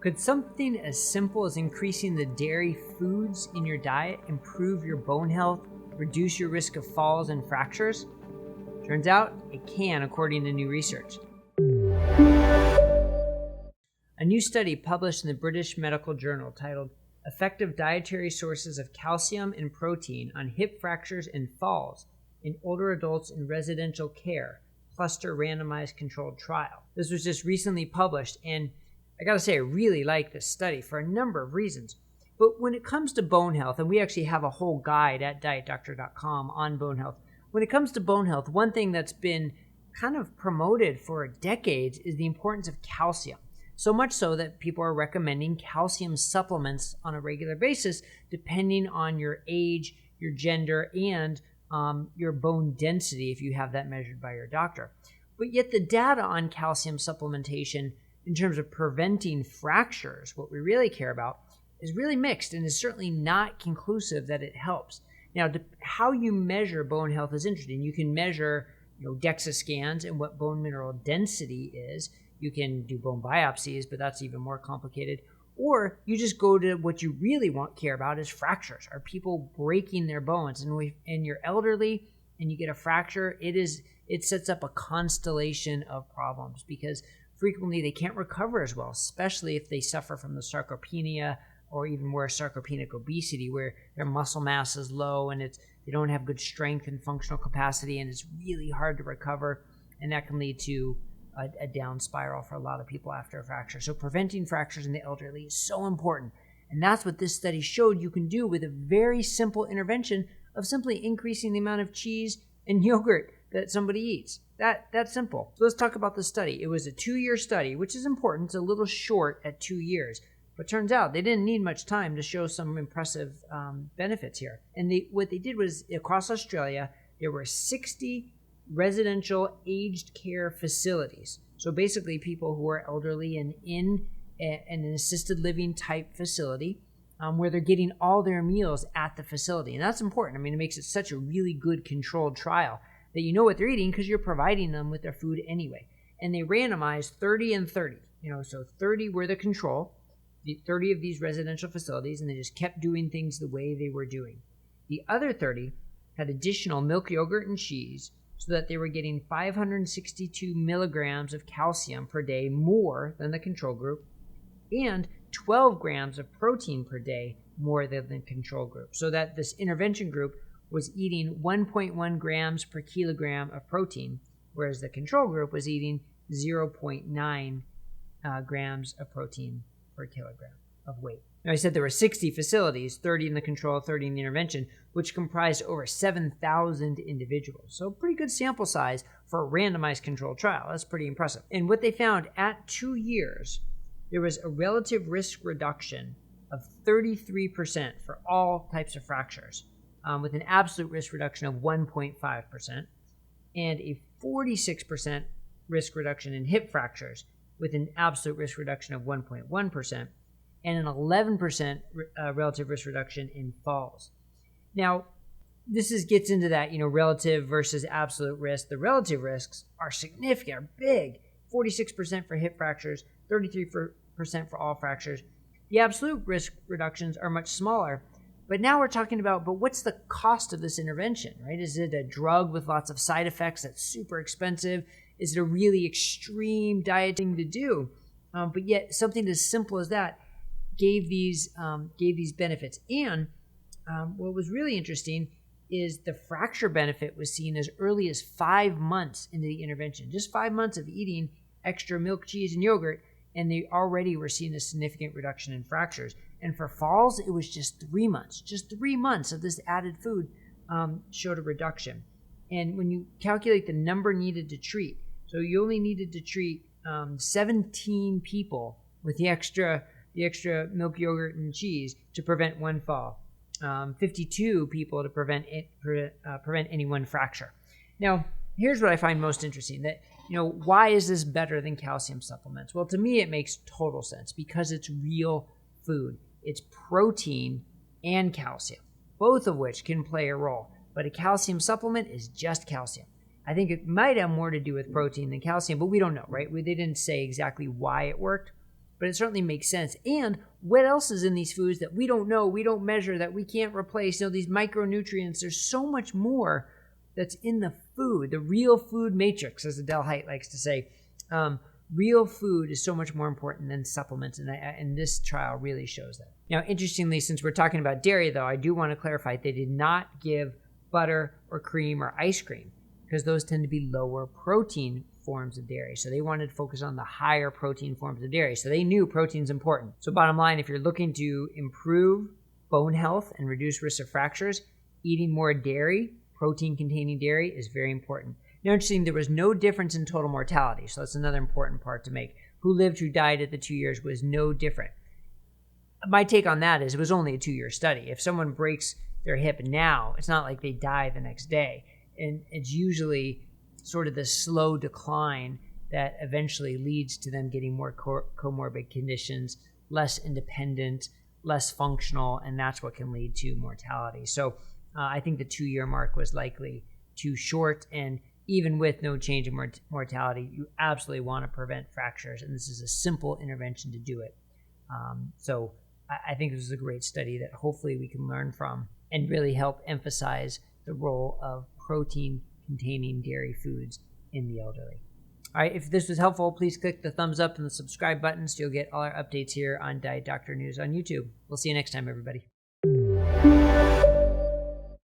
Could something as simple as increasing the dairy foods in your diet improve your bone health, reduce your risk of falls and fractures? Turns out it can, according to new research. A new study published in the British Medical Journal titled Effective Dietary Sources of Calcium and Protein on Hip Fractures and Falls in Older Adults in Residential Care, Cluster Randomized Controlled Trial. This was just recently published, and I gotta say, I really like this study for a number of reasons. But when it comes to bone health, and we actually have a whole guide at dietdoctor.com on bone health, when it comes to bone health, one thing that's been kind of promoted for decades is the importance of calcium. So much so that people are recommending calcium supplements on a regular basis, depending on your age, your gender, and your bone density, if you have that measured by your doctor. But yet the data on calcium supplementation in terms of preventing fractures, what we really care about, is really mixed and is certainly not conclusive that it helps. Now, how you measure bone health is interesting. You can measure, DEXA scans and what bone mineral density is. You can do bone biopsies, but that's even more complicated. Or you just go to what you really care about is fractures. Are people breaking their bones? And you're elderly and you get a fracture, it sets up a constellation of problems because frequently they can't recover as well, especially if they suffer from the sarcopenia or even worse, sarcopenic obesity, where their muscle mass is low and they don't have good strength and functional capacity, and it's really hard to recover, and that can lead to a down spiral for a lot of people after a fracture. So preventing fractures in the elderly is so important, and that's what this study showed you can do with a very simple intervention of simply increasing the amount of cheese and yogurt that somebody eats. That's simple. So let's talk about the study. It was a 2-year study, which is important. It's a little short at 2 years. But turns out they didn't need much time to show some impressive benefits here. And what they did was, across Australia, there were 60 residential aged care facilities. So basically people who are elderly and in an assisted living type facility where they're getting all their meals at the facility. And that's important. I mean, it makes it such a really good controlled trial that you know what they're eating because you're providing them with their food anyway. And they randomized 30 and 30. So 30 were the control, the 30 of these residential facilities, and they just kept doing things the way they were doing. The other 30 had additional milk, yogurt, and cheese so that they were getting 562 milligrams of calcium per day more than the control group and 12 grams of protein per day more than the control group, so that this intervention group was eating 1.1 grams per kilogram of protein, whereas the control group was eating 0.9 grams of protein per kilogram of weight. Now, I said there were 60 facilities, 30 in the control, 30 in the intervention, which comprised over 7,000 individuals. So pretty good sample size for a randomized controlled trial. That's pretty impressive. And what they found at 2 years, there was a relative risk reduction of 33% for all types of fractures, with an absolute risk reduction of 1.5%, and a 46% risk reduction in hip fractures, with an absolute risk reduction of 1.1%, and an 11% relative risk reduction in falls. Now, this gets into that, relative versus absolute risk. The relative risks are significant, are big. 46% for hip fractures, 33% for all fractures. The absolute risk reductions are much smaller. But now we're talking about, what's the cost of this intervention, right? Is it a drug with lots of side effects that's super expensive? Is it a really extreme dieting to do? But yet something as simple as that gave these benefits. And what was really interesting is the fracture benefit was seen as early as 5 months into the intervention. Just 5 months of eating extra milk, cheese, and yogurt, and they already were seeing a significant reduction in fractures. And for falls, it was just 3 months. Just 3 months of this added food showed a reduction. And when you calculate the number needed to treat, so you only needed to treat 17 people with the extra milk, yogurt, and cheese to prevent one fall. 52 people to prevent any one fracture. Now, here's what I find most interesting. That why is this better than calcium supplements? Well, to me, it makes total sense because it's real food. It's protein and calcium, both of which can play a role. But a calcium supplement is just calcium. I think it might have more to do with protein than calcium, but we don't know, right? They didn't say exactly why it worked. but it certainly makes sense. And what else is in these foods that we don't know, we don't measure, that we can't replace? These micronutrients, there's so much more that's in the food, the real food matrix, as Adele Haidt likes to say. Real food is so much more important than supplements, and this trial really shows that. Now, interestingly, since we're talking about dairy, though, I do want to clarify they did not give butter or cream or ice cream, because those tend to be lower protein forms of dairy. So they wanted to focus on the higher protein forms of dairy. So they knew protein's important. So bottom line, if you're looking to improve bone health and reduce risk of fractures, eating more dairy, protein-containing dairy, is very important. Now, interesting, there was no difference in total mortality. So that's another important part to make. Who lived, who died at the 2 years was no different. My take on that is it was only a 2-year study. If someone breaks their hip now, it's not like they die the next day. And it's usually sort of the slow decline that eventually leads to them getting more comorbid conditions, less independent, less functional, and that's what can lead to mortality. So I think the 2-year mark was likely too short, and even with no change in mortality, you absolutely want to prevent fractures, and this is a simple intervention to do it. So I think this is a great study that hopefully we can learn from and really help emphasize the role of protein-containing dairy foods in the elderly. All right, if this was helpful, please click the thumbs up and the subscribe button so you'll get all our updates here on Diet Doctor News on YouTube. We'll see you next time, everybody.